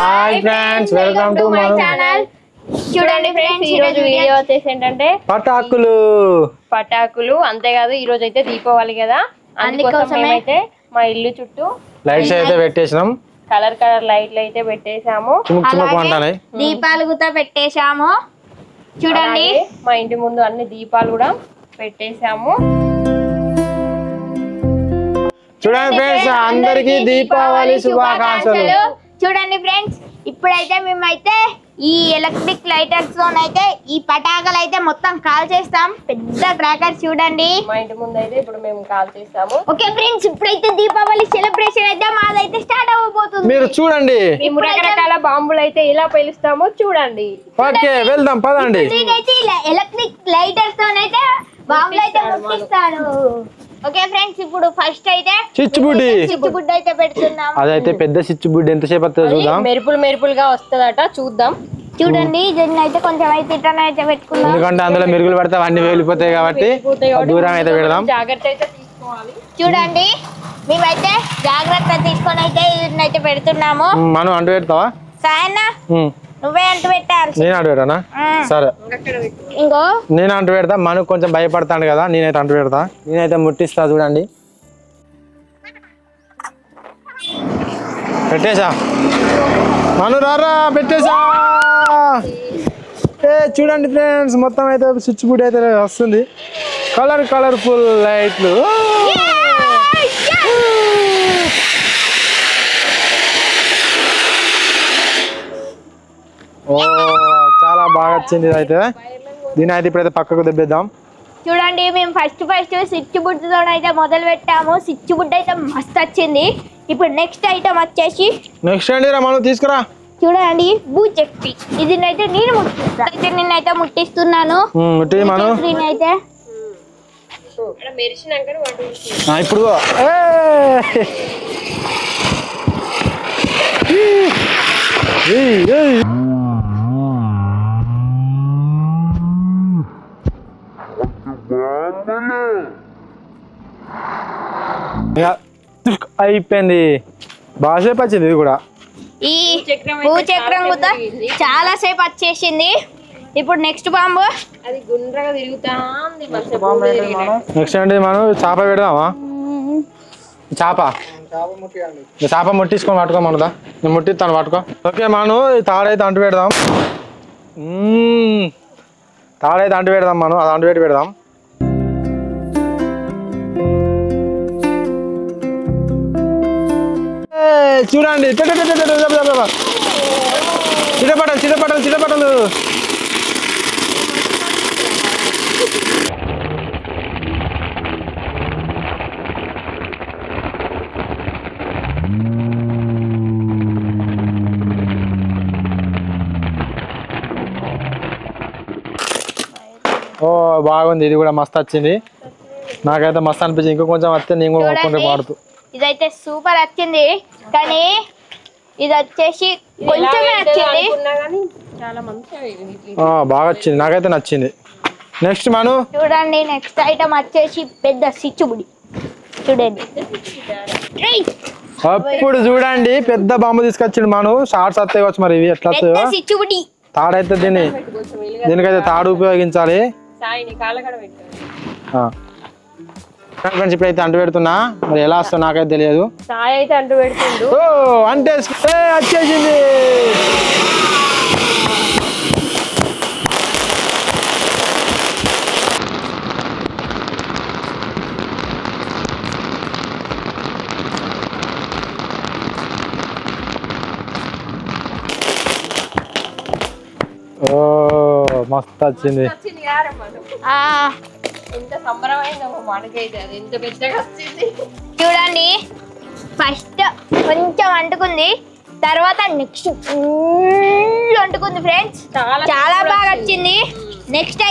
Hi friends, welcome to my channel. చూడండి friends, ఈ రోజు వీడియో వచ్చేసి ఏంటంటే పటాకులు అంతేకాదు ఈ రోజు అయితే దీపావళి కదా, అందుకోసం అయితే మా ఇల్లు చుట్టూ లైట్స్ అయితే పెట్టేసాం. కలర్ లైట్లు అయితే పెట్టేసాము, దీపాలు కూడా పెట్టేసాము. చూడండి మా ఇంటి ముందు అన్ని దీపాలు కూడా పెట్టేసాము. చూడండి ఫ్రెండ్స్, అందరికి దీపావళి శుభాకాంక్షలు. చూడండి ఫ్రెండ్స్, ఇప్పుడైతే మేమైతే ఈ ఎలక్ట్రిక్ లైటర్స్ తోనైతే ఈ పటాకులు అయితే మొత్తం కాల్ చేస్తాం. పెద్ద క్రాకర్స్ చూడండి మా ఇంటి ముందు అయితే ఇప్పుడు మేము కాల్ చేస్తాము. ఓకే ఫ్రెండ్స్, ఇప్పుడైతే దీపావళి సెలబ్రేషన్ అయితే మాదైతే స్టార్ట్ అవ్వబోతుంది. మీరు చూడండి, మేము రకరకాల బాంబులు అయితే ఎలా పేలుస్తామో చూడండి. ఓకే వెళ్దాం పదండి. నేనైతే ఇలా ఎలక్ట్రిక్ లైటర్స్ తోనైతే బాంబులు అయితే ముట్టిస్తాను. ఓకే ఫ్రెండ్స్, ఇప్పుడు ఫస్ట్ అయితే చిచ్చుబుడ్డి అయితే పెడుతున్నాం. అదైతే పెద్ద చిచ్చుబుడ్డి ఎంతసేపు వస్తుందో చూద్దాం. మెరుపులుగా వస్తుందట, చూద్దాం. చూడండి, దీన్ని అయితే కొంచెం అయితే ఇట్లా పెట్టుకున్నాం, ఎందుకంటే అందులో మెరుగులు పడితే అన్ని వెళ్ళిపోతాయి కాబట్టి దూరం అయితే పెడదాం. జాగ్రత్త అయితే తీసుకోవాలి. చూడండి, మేమైతే జాగ్రత్త తీసుకొని అయితే దీన్ని పెడుతున్నాము. మనం అంటు పెడతావా? సాయన్న నువ్వే అంటు పెట్టాలి. నేను అంటు పెట్టానా? సరే, ఇంకో నేను అంటు పెడతా. మనకు కొంచెం భయపడతాను కదా, నేనైతే అంటు పెడతా. నేనైతే ముట్టిస్తా. చూడండి, పెట్టేసా. మను రారా, పెట్టేసా. చూడండి ఫ్రెండ్స్, మొత్తం అయితే స్విచ్ బోర్డ్ అయితే వస్తుంది. కలర్ఫుల్ లైట్లు. ఓ, చాలా బాగా వచ్చింది. అయితే దీని అయితే ఇప్పుడైతే పక్కకు దెబ్బేద్దాం. చూడండి, మేము ఫస్ట్ స్విచ్ బుడ్తో అయితే మొదలు పెట్టాము. స్విచ్ బుడ్ అయితే మస్తు వచ్చింది. ఇప్పుడు నెక్స్ట్ ఐటమ్ వచ్చేసి నెక్స్ట్ అండి మనం తీసుకురా. చూడండి, భూచక్తి. ఇది అయితే నేను ముట్టిస్తా. అయితే నేనైతే ముట్టిస్తున్నాను. నేనైతే ఇప్పుడు అయిపోయింది. బాగాసేపు వచ్చింది. ఇది కూడా ఈ భూచక్రం కూడా చాలా సేపు వచ్చేసింది. ఇప్పుడు నెక్స్ట్ బాంబు అది గుండ్రగా తిరుగుతా. నెక్స్ట్ అండి మనం చేప పెడదామా? చేప ముట్టించుకొని పట్టుకోమన్నదా? నేను ముట్టిస్తాను, పట్టుకో. ఓకే, మనం తాడైతే అంటు పెడదాం. తాడైతే అంటు పెడదాం. మనం అది అంటు పెట్టి పెడదాం. చూడండి, చిటపటలు. ఓ, బాగుంది. ఇది కూడా మస్తు వచ్చింది. నాకైతే మస్తు అనిపించింది. ఇంకా కొంచెం వస్తే నేను కూడా ఒక్కొక్కటి వాడుతూ. ఇదైతే సూపర్ వచ్చింది, కానీ ఇది వచ్చేసి కొంచెమే వచ్చింది. బాగా వచ్చింది, నాకైతే నచ్చింది. నెక్స్ట్ మనం చూడండి, నెక్స్ట్ ఐటమ్ వచ్చేసి పెద్ద సిచ్చుబుడి. చూడండి, అప్పుడు చూడండి పెద్ద బాంబు తీసుకొచ్చిండు. మనం షార్ట్స్ వస్తాయి కావచ్చు. మరి ఇవి ఎట్లా సిచ్చుబుడి తాడైతే దీనికైతే తాడు ఉపయోగించాలి. ఫ్రెండ్స్, ఇప్పుడైతే అంటు పెడుతున్నా. మరి ఎలా వస్తుందో నాకైతే తెలియదు. సాయి అయితే అంటు పెడుతుండు. అంటే వచ్చేసింది. ఓ, మస్తు వచ్చింది. ఎంత సంబరమైందో మనకైతే. అది ఎంత పెద్దగా వచ్చింది. చూడండి, ఫస్ట్ కొంచెం అంటుకుంది, తర్వాత నెక్స్ట్ అంటుకుంది. ఫ్రెండ్స్, చాలా బాగా వచ్చింది. నెక్స్ట్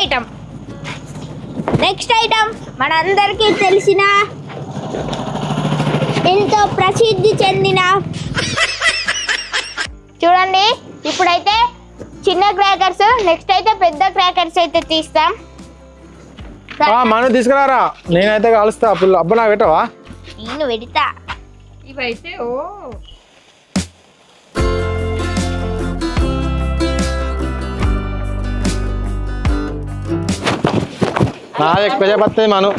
ఐటమ్ మనందరికీ తెలిసిన, ఎంతో ప్రసిద్ధి చెందిన, చూడండి ఇప్పుడైతే చిన్న క్రాకర్స్, నెక్స్ట్ అయితే పెద్ద క్రాకర్స్ అయితే తీస్తాం. మనం తీసుకురారా, నేనైతే కలుస్తా. అప్పుడు అబ్బా నాకు పెట్టవా? నేను పెడతా. ఇవైతే ఓ నాది ఎక్కువ సేపు వస్తుంది మను.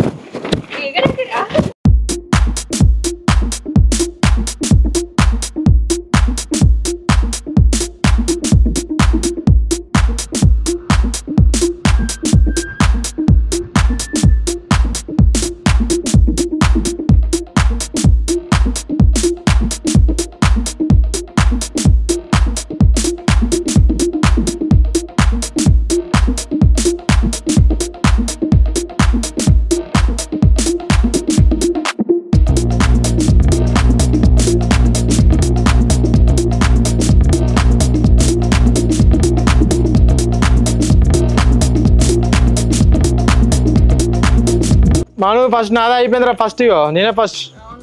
మను ఫస్ట్ నాదా అయిపోయిందిరా. ఫస్ట్ ఇగో నేనే ఫస్ట్.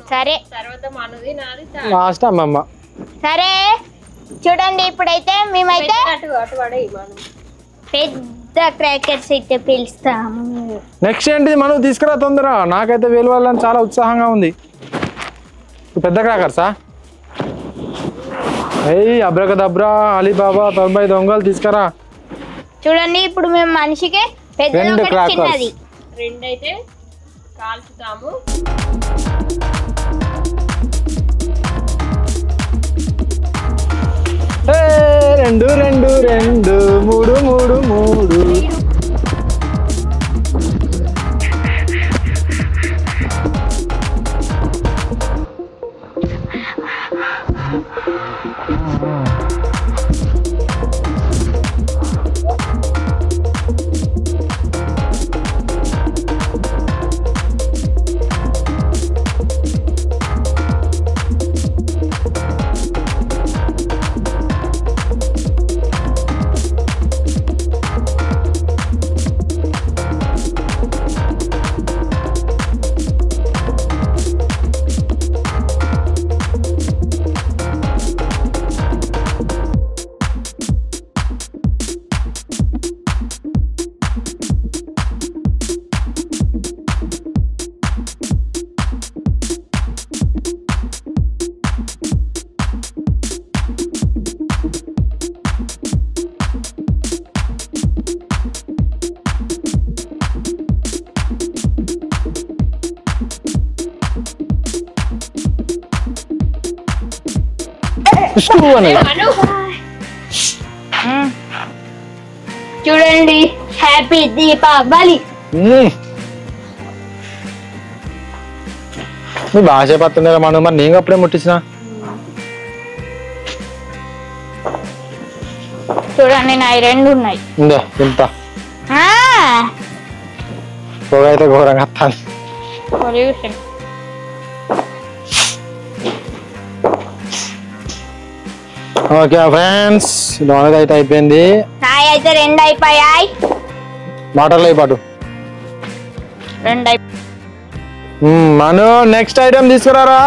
సరే తర్వాత మనది నాది లాస్ట్ అమ్మమ్మ. సరే చూడండి ఇప్పుడైతే మేమైతే అటు పడే మనం పెద్ద క్రాకర్స్ అయితే పిలుస్తాము. నెక్స్ట్ ఏంటి మను తీసుకురా తొందర. నాకైతే వేలువాలని చాలా ఉత్సాహంగా ఉంది. పెద్ద క్రాకర్సా? ఏయ్ అబ్రకదబ్రా అలీబాబా 90 దొంగలు తీసుకురా. చూడండి ఇప్పుడు మేము మనిషికి పెద్ద రెండు crackers. చిన్నది రెండైతే కాల్చుతాము. రెండు రెండు రెండు మూడు మూడు మూడు. చూడండి హ్యాపీ దీపావళి. నువ్వు బాగా చేపడుతుండే మనం. మరి నేను అప్పుడే ముట్టించిన. చూడండి నా రెండు ఉన్నాయి. ఇందే ఇంత పొగ అయితే ఘోరంగా వస్తుంది. పొల్యూషన్. ఓకే ఫ్రెండ్స్ లోనది అయితే అయిపోయింది. నాయి అయితే రెండు అయిపోయాయి. మాటలు అయిపాటు రెండు మను నెక్స్ట్ ఐటమ్ తీసుకురారా.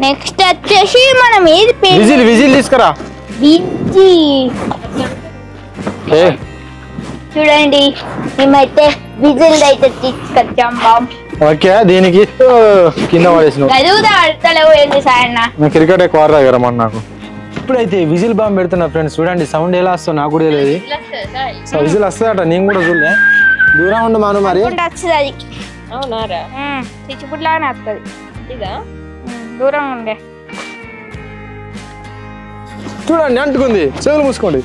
నెక్స్ట్ వచ్చేసి మనం ఏది విజిల్ విజిల్ తీసుకురా. బిజీ చూడండి మేమైతే విజిల్ అయితే తీసుకొచ్చాం బాబు. ఓకే దీనికి కింద పడేసిన చదువుతా అడతలేవు ఏంది సాయన్న. క్రికెట్ ఎక్కువ ఆడదా కదా మన నాకు. ఇప్పుడైతే విజిల్ బాంబ్ పెడుతున్నా ఫ్రెండ్స్. చూడండి సౌండ్ ఎలా వస్తుందో నాకు కూడా తెలియదు. విజిల్ వస్తుందట నేను కూడా చూడలే. దూరం ఉండు మాను మరి. వస్తుంది అది. అవునారా? చిచ్చుపుట్లానే వస్తుంది. ఇదా దూరం ఉండే. చూడండి అంటుకుంది. చెవులు మూసుకోండి.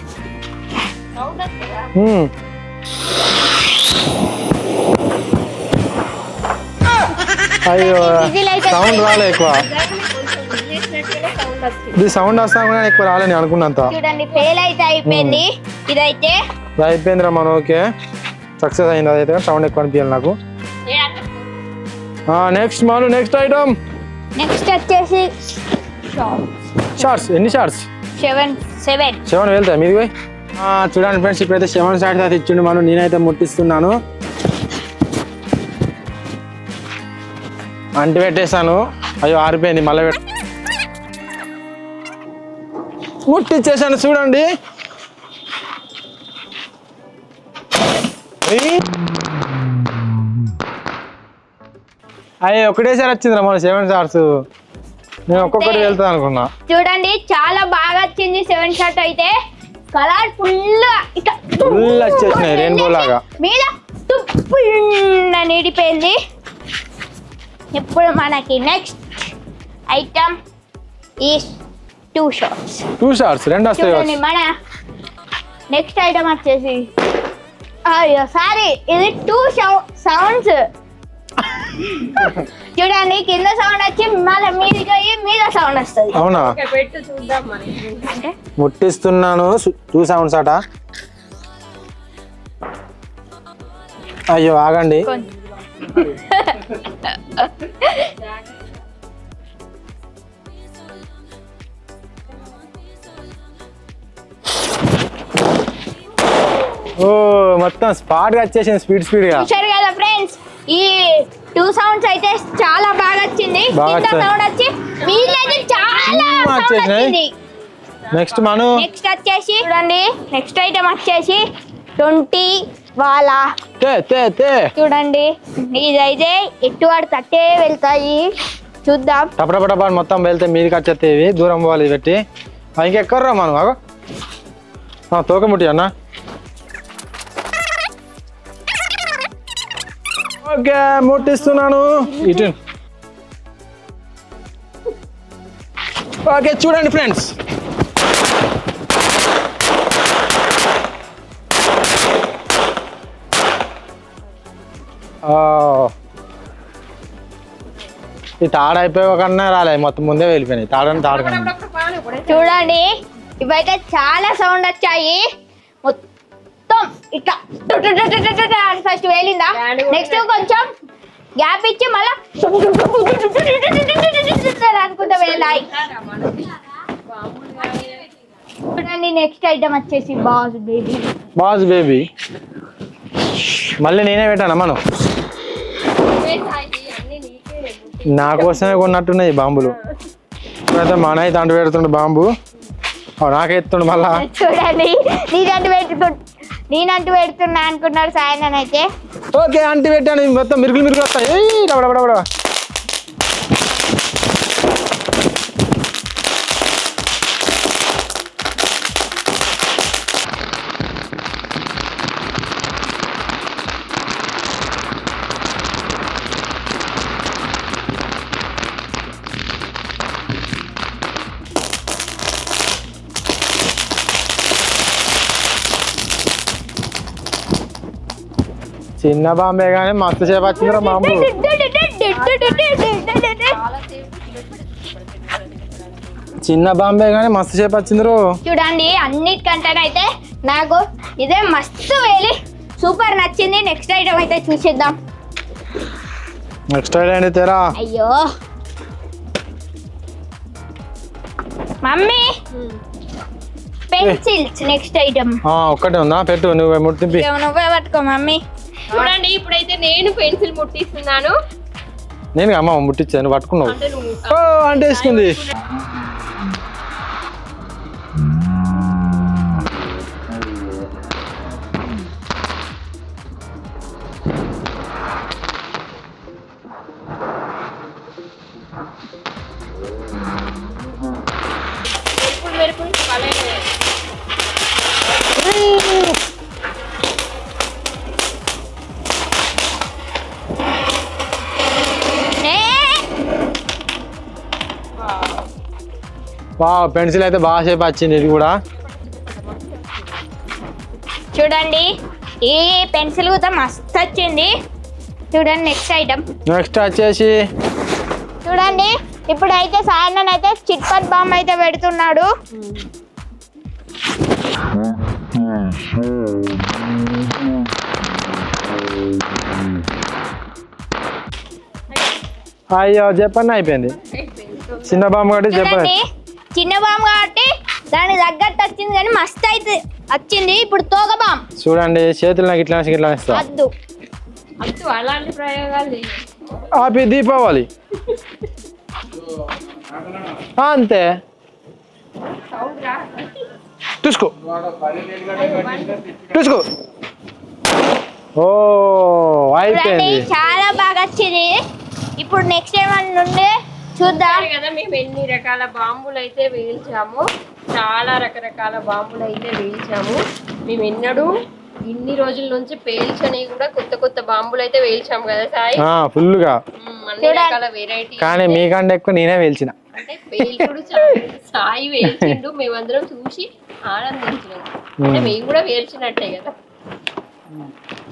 అయ్యో సౌండ్ రాలే ఎక్కువ. ఇది సౌండ్ వస్తా కూడా ఎక్కువ రాలేని అనుకున్నంత. చూడండి ఫెయిల్ అయితే అయిపోయింది. ఇదైతే అయిపోయిందిరా మనం. ఓకే సక్సెస్ అయింది. అదైతే సౌండ్ ఎక్కువ అనిపించాలి నాకు. నెక్స్ట్ మాను నెక్స్ట్ ఐటమ్. నెక్స్ట్ వచ్చేసి షార్ట్స్. ఎన్ని షార్ట్స్? 7 వెళ్తాయి మీది పోయి. చూడండి ఫ్రెండ్స్ ఇప్పుడైతే 7 షార్ట్స్ అయితే ఇచ్చిండు మనం. నేనైతే ముట్టిస్తున్నాను. అంటి పెట్టేసాను. అయ్యో ఆరిపోయింది. మళ్ళీ ముట్టిచ్చేసాను చూడండి. అయ్యి ఒకటేసారి వచ్చిందిరా మన 7 షార్ట్స్. నేను ఒక్కొక్కటి వెళ్తా అనుకున్నా. చూడండి చాలా బాగా వచ్చింది 7 షాట్ అయితే. కలర్ ఫుల్ ఫుల్ వచ్చేసినాయి రెయిన్బో లాగా. మీద చూడండి ఇడిపోయింది. ఇప్పుడు మనకి next item is 2 shots. 2 shots 2 వస్తాయి. చూడండి మన నెక్స్ట్ ఐటమ్ వచ్చేసి అయ్యో సారీ ఇది 2 sounds. చూడండి కింద సౌండ్ వచ్చి మళ్ళీ మీదికి పోయి మీద సౌండ్ వస్తుంది. అవునా? పెట్టు చూద్దాం మరి. ముట్టిస్తున్నాను 2 sounds అట. అయ్యో ఆగండి. ఓ మొత్తం స్పాట్ గా వచ్చేసింది స్పీడ్ గా. చూశారు కదా ఫ్రెండ్స్, ఈ 2 sounds అయితే చాలా బాగా వచ్చింది. కింద సౌండ్ వచ్చి మీదైతే చాలా సౌండ్ వచ్చింది. నెక్స్ట్ మను నెక్స్ట్ వచ్చేసి చూడండి నెక్స్ట్ ఐటమ్ వచ్చేసి 20 వాళ్ళ చూడండి ఇదైతే ఎటు వాడు తట్టే వెళ్తాయి. చూద్దాం. టపటపటపా మొత్తం వెళ్తే మీదకి వచ్చేవి దూరం పోవాలి పెట్టి. ఇంకెక్కర్రా మనం అగో తోక ముట్టి అన్న. ఓకే ముట్టిస్తున్నాను ఇటు. ఓకే చూడండి ఫ్రెండ్స్, ఈ తాడు అయిపోయాకన్నా రాలే, మొత్తం ముందే వెళ్ళిపోయినాయి. తాడు చూడండి ఇవైతే చాలా సౌండ్ వచ్చాయి. మొత్తం ఇట్లా ఫస్ట్ వేలిందా, నెక్స్ట్ కొంచెం గ్యాప్ ఇచ్చి మళ్ళా అనుకుంటా వెళ్ళాయి. చూడండి నెక్స్ట్ ఐటమ్ వచ్చేసి బాస్ బేబీ. మళ్ళీ నేనే పెట్టాను మనం, నా కోసమే కొన్నట్టున్నాయి బాంబులు. ఇప్పుడైతే మన అయితే అంటు పెడుతుండే బాంబు, నాకే ఎత్తుండు మళ్ళా. చూడండి నేనంటూ పెడుతున్నా అనుకున్నాడు సాయన అయితే. ఓకే అంటు పెట్టాను, మొత్తం మిరుగులు వస్తాయి. చిన్న బాంబే కానీ మస్తు సేపు వచ్చిందిరా బాంబు. చిన్న బాంబే కానీ మస్తు సేపు వచ్చిందిరో. చూడండి అన్నిటికంటే అయితే నాకు ఇదే మస్తు వేలి సూపర్ నచ్చింది. నెక్స్ట్ ఐటమ్ అయితే చూసేద్దాం. నెక్స్ట్ ఐటమ్ ఏంటి తెరా? అయ్యో మమ్మీ పెన్సిల్స్ నెక్స్ట్ ఐటమ్. ఒక్కటే ఉందా? పెట్టు, నువ్వు ముట్టింపి. నువ్వే పట్టుకో మమ్మీ. చూడండి ఇప్పుడైతే నేను పెన్సిల్ ముట్టిస్తున్నాను. నేను అమ్మ ముట్టించాను, పట్టుకున్నావు. అంటే వేసుకుంది. పెన్సిల్ అయితే బాగా సేపు వచ్చింది. ఇది కూడా చూడండి ఈ పెన్సిల్ కూడా మస్తు వచ్చింది. చూడండి నెక్స్ట్ ఐటమ్. నెక్స్ట్ వచ్చేసి చూడండి ఇప్పుడైతే సాయన్న అయితే చిట్పట్ బాంబ్ అయితే పెడుతున్నాడు. అయ్యో చెప్పండి అయిపోయింది. చిన్న బాంబు కాబట్టి చెప్పండి. చిన్న బాంబు కాబట్టి దానికి తగ్గట్టు వచ్చింది కానీ మస్తు అయితే వచ్చింది. ఇప్పుడు తోక బాంబ్ చూడండి, చేతులు నాకు ఇట్లా ఇస్తా. వద్దు అలాంటి ప్రయోగాలు హ్యాపీ దీపావళి అంతే. చూసుకో ఓ అయిపోయింది. చాలా బాగా వచ్చింది. ఇప్పుడు నెక్స్ట్ ఏమన్నా ఉండే చూద్దాం కదా. మేము ఎన్ని రకాల బాంబులు అయితే వేల్చాము, చాలా రకరకాల బాంబులు అయితే వేల్చాము. మేము ఎన్నడూ ఇన్ని రోజుల నుంచి పేల్చని కూడా కొత్త కొత్త బాంబులు అయితే వేల్చాం కదా సాయి. ఫుల్ గా అన్ని రకాల వెరైటీ. కానీ మీకంటే ఎక్కువ నేనే వేల్చిన. అంటే పేల్చుడు సాయి వేల్చిండు, మేమందరం చూసి ఆనందించినాం. అంటే మేము కూడా వేల్చినట్టే కదా.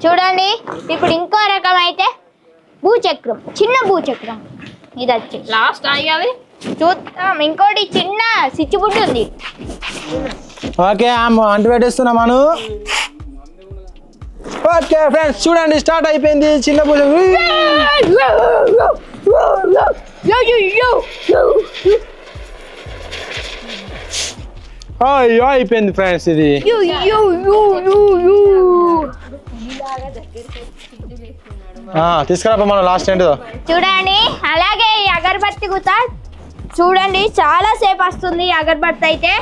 చూడండి ఇప్పుడు ఇంకో రకం అయితే భూచక్రం, చిన్న భూచక్రం ఇది వచ్చి లాస్ట్ ఆగాలి చూద్దాం. ఇంకోటి చిన్న సిచ్చుబుడ్డి ఉంది. ఓకే అంటు పెట్టేస్తున్నా మనం. ఓకే ఫ్రెండ్స్ చూడండి స్టార్ట్ అయిపోయింది చిన్న పూజ. అయ్యో అయిపోయింది ఫ్రెండ్స్ ఇది. తీసుకురా మనం లాస్ట్ ఏంటిదో చూడండి. అలాగే ఈ అగరబత్తి కూడా చూడండి చాలా సేపు వస్తుంది ఈ అగరబత్తి అయితే.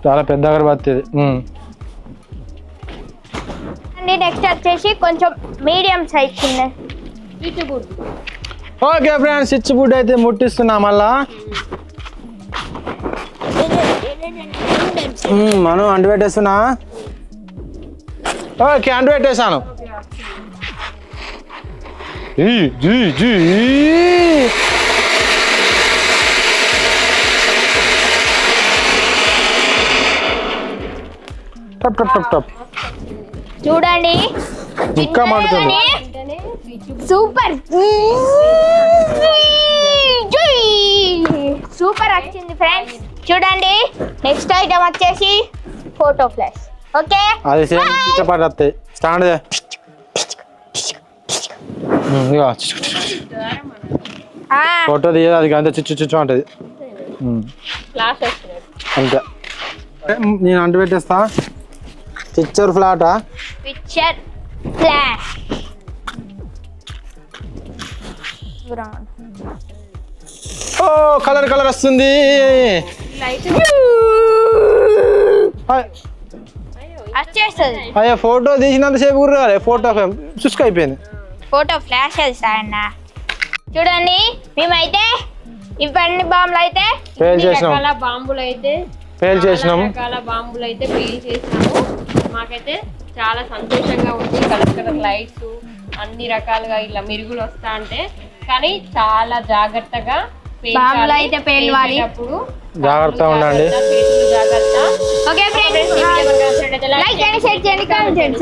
చాలా పెద్ద అగరబత్తి ఇది. నెక్స్ట్ వచ్చేసి కొంచెం మీడియం సైజ్ చిన్న. ఓకే ఫ్రెండ్స్ స్విచ్ బుడ్ అయితే ముట్టిస్తున్నా మళ్ళా. మనం అంటు పెట్టేస్తున్నా. ఓకే అంటు పెట్టేసాను. టప్ టప్ టప్ టప్. చూడండి ఇంకా మండుతుంది. సూపర్ సూపర్ వచ్చింది ఫ్రెండ్స్. చూడండి నెక్స్ట్ ఐటమ్ వచ్చేసి ఫోటో ఫ్లాష్. ఓకే అది సేమ్ చిట్టపాటు వస్తాయి. స్టాండ్ ఫోటో తీయదు అది అంతే చుచ్చు చుచ్చు అంటది అంతే. నేను అంటు పెట్టేస్తా. పిక్చర్ ఫ్లాటా పిక్చర్ ఫ్లాష్. ఓ కలర్ కలర్ వస్తుంది. వచ్చేస్తుంది. అయ్యా ఫోటో తీసినంతసేపు కూడా రాలే. ఫోటో చూసుకు అయిపోయింది. ఫోటో ఫ్లాష్ అన్న. చూడండి మేమైతే ఇవన్నీ బాంబులు అయితే ఫెయిల్ చేసినాం. బాంబులు అయితే ఫెయిల్ చేసినాం. రకాల బాంబులు అయితే ఫెయిల్ చేసినాము. మాకైతే చాలా సంతోషంగా ఉంది. కలర్ కలర్ లైట్స్ అన్ని రకాలుగా ఇలా మెరుగులు వస్తా అంటే, కానీ చాలా జాగ్రత్తగా బాంబులు అయితే పేలవాలి. జాగ్రత్తగా ఉండండి. ఓకే ఫ్రెండ్స్ లైక్ చేయండి, షేర్ చేయండి, కామెంట్ చేయండి.